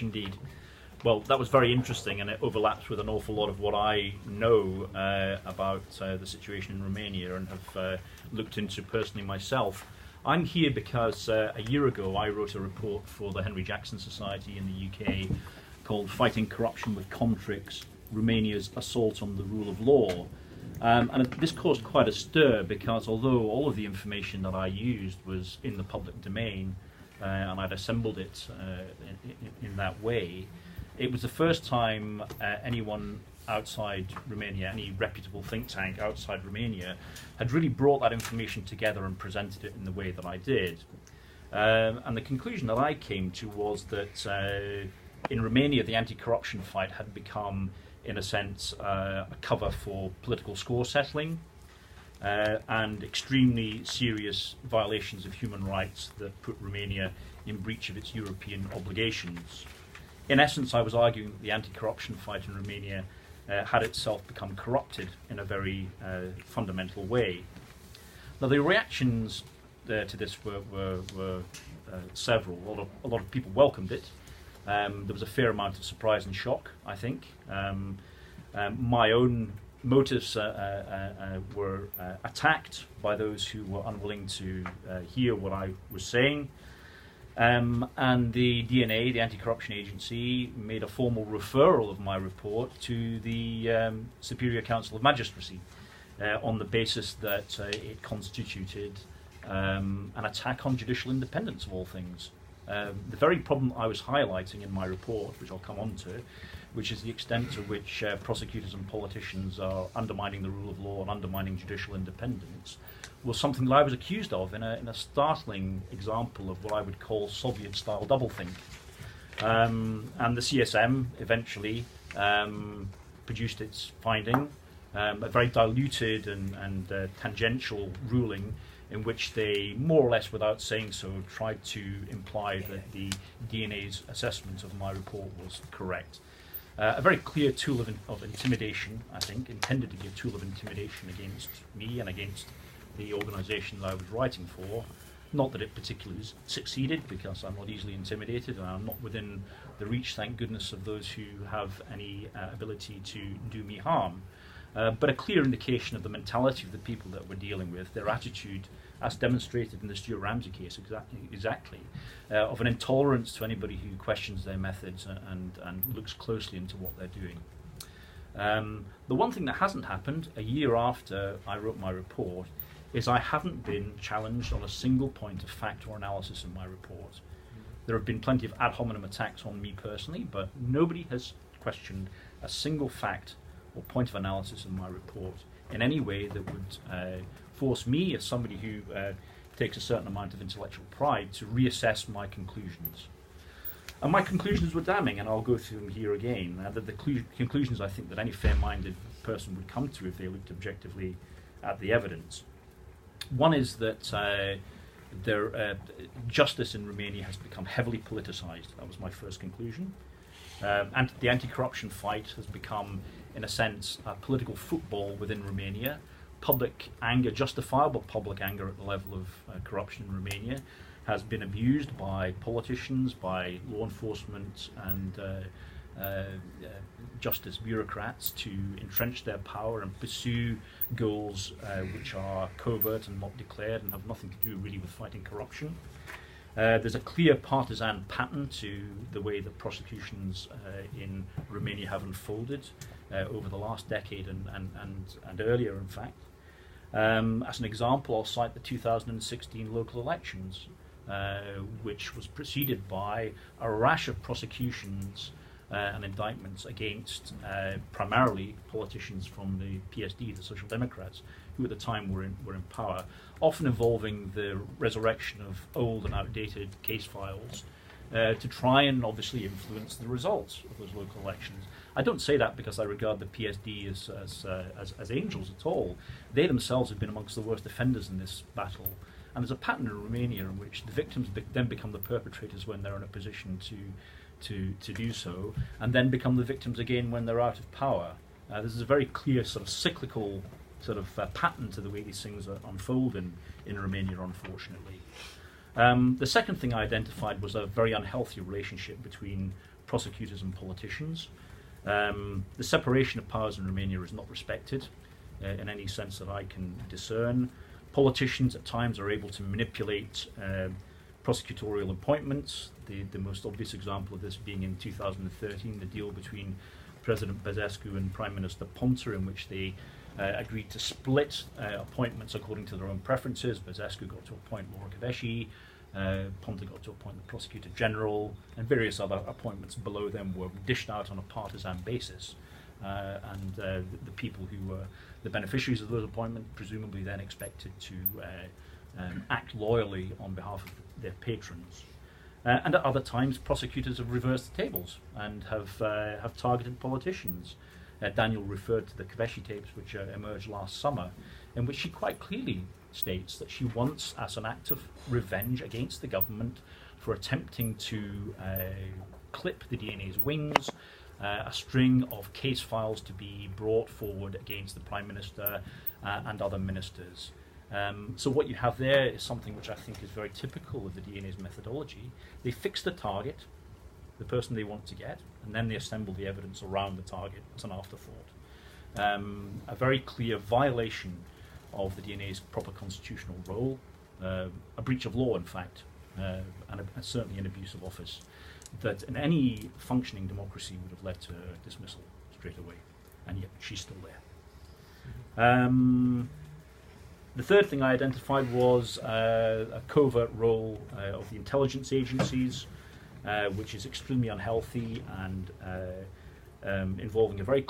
indeed. Well, that was very interesting, and it overlaps with an awful lot of what I know about the situation in Romania and have looked into personally myself. I'm here because a year ago I wrote a report for the Henry Jackson Society in the UK called Fighting Corruption with Contricks, Romania's Assault on the Rule of Law. And this caused quite a stir because although all of the information that I used was in the public domain and I'd assembled it in that way, it was the first time anyone outside Romania, any reputable think tank outside Romania, had really brought that information together and presented it in the way that I did. And the conclusion that I came to was that in Romania the anti-corruption fight had become, in a sense, a cover for political score settling and extremely serious violations of human rights that put Romania in breach of its European obligations. In essence, I was arguing that the anti-corruption fight in Romania had itself become corrupted in a very fundamental way. Now, the reactions to this were several. A lot of people welcomed it. There was a fair amount of surprise and shock, I think. My own motives were attacked by those who were unwilling to hear what I was saying. And the DNA, the Anti-Corruption Agency, made a formal referral of my report to the Superior Council of Magistracy on the basis that it constituted an attack on judicial independence, of all things. The very problem I was highlighting in my report, which I'll come on to, which is the extent to which prosecutors and politicians are undermining the rule of law and undermining judicial independence, was something that I was accused of in a startling example of what I would call Soviet-style doublethink. And the CSM eventually produced its finding, a very diluted and tangential ruling in which they, more or less without saying so, tried to imply that the DNA's assessment of my report was correct. A very clear tool of intimidation, I think, intended to be a tool of intimidation against me and against the organisation that I was writing for. Not that it particularly succeeded, because I'm not easily intimidated and I'm not within the reach, thank goodness, of those who have any ability to do me harm. But a clear indication of the mentality of the people that we're dealing with, their attitude, as demonstrated in the Stuart Ramsey case exactly, of an intolerance to anybody who questions their methods and looks closely into what they're doing. The one thing that hasn't happened a year after I wrote my report is I haven't been challenged on a single point of fact or analysis in my report. There have been plenty of ad hominem attacks on me personally, but nobody has questioned a single fact or point of analysis in my report in any way that would force me, as somebody who takes a certain amount of intellectual pride, to reassess my conclusions. And my conclusions were damning, and I'll go through them here again. The conclusions I think that any fair-minded person would come to if they looked objectively at the evidence. One is that justice in Romania has become heavily politicized. That was my first conclusion. And the anti-corruption fight has become, in a sense, a political football within Romania. Public anger, justifiable public anger at the level of corruption in Romania, has been abused by politicians, by law enforcement and justice bureaucrats to entrench their power and pursue goals which are covert and not declared and have nothing to do really with fighting corruption. There's a clear partisan pattern to the way that prosecutions in Romania have unfolded over the last decade and earlier, in fact. As an example, I'll cite the 2016 local elections, which was preceded by a rash of prosecutions and indictments against primarily politicians from the PSD, the Social Democrats, who at the time were in power, often involving the resurrection of old and outdated case files to try and obviously influence the results of those local elections. I don't say that because I regard the PSD as angels at all. They themselves have been amongst the worst offenders in this battle. And there's a pattern in Romania in which the victims then become the perpetrators when they're in a position to do so, and then become the victims again when they're out of power. This is a very clear sort of cyclical sort of pattern to the way these things unfold in Romania, unfortunately. The second thing I identified was a very unhealthy relationship between prosecutors and politicians. The separation of powers in Romania is not respected in any sense that I can discern. Politicians at times are able to manipulate prosecutorial appointments. The most obvious example of this being in 2013, the deal between President Băsescu and Prime Minister Ponta, in which they agreed to split appointments according to their own preferences. Băsescu got to appoint Laura Kövesi, Ponta got to appoint the Prosecutor General, and various other appointments below them were dished out on a partisan basis. And the people who were the beneficiaries of those appointments presumably then expected to act loyally on behalf of their patrons. And at other times, prosecutors have reversed the tables and have targeted politicians. Daniel referred to the Kövesi tapes, which emerged last summer, in which she quite clearly states that she wants, as an act of revenge against the government for attempting to clip the DNA's wings, a string of case files to be brought forward against the Prime Minister and other ministers. So what you have there is something which I think is very typical of the DNA's methodology. They fix the target, the person they want to get, and then they assemble the evidence around the target as an afterthought. A very clear violation of the DNA's proper constitutional role, a breach of law, in fact, and certainly an abuse of office, that in any functioning democracy would have led to her dismissal straight away, and yet she's still there. The third thing I identified was a covert role of the intelligence agencies, which is extremely unhealthy and involving a very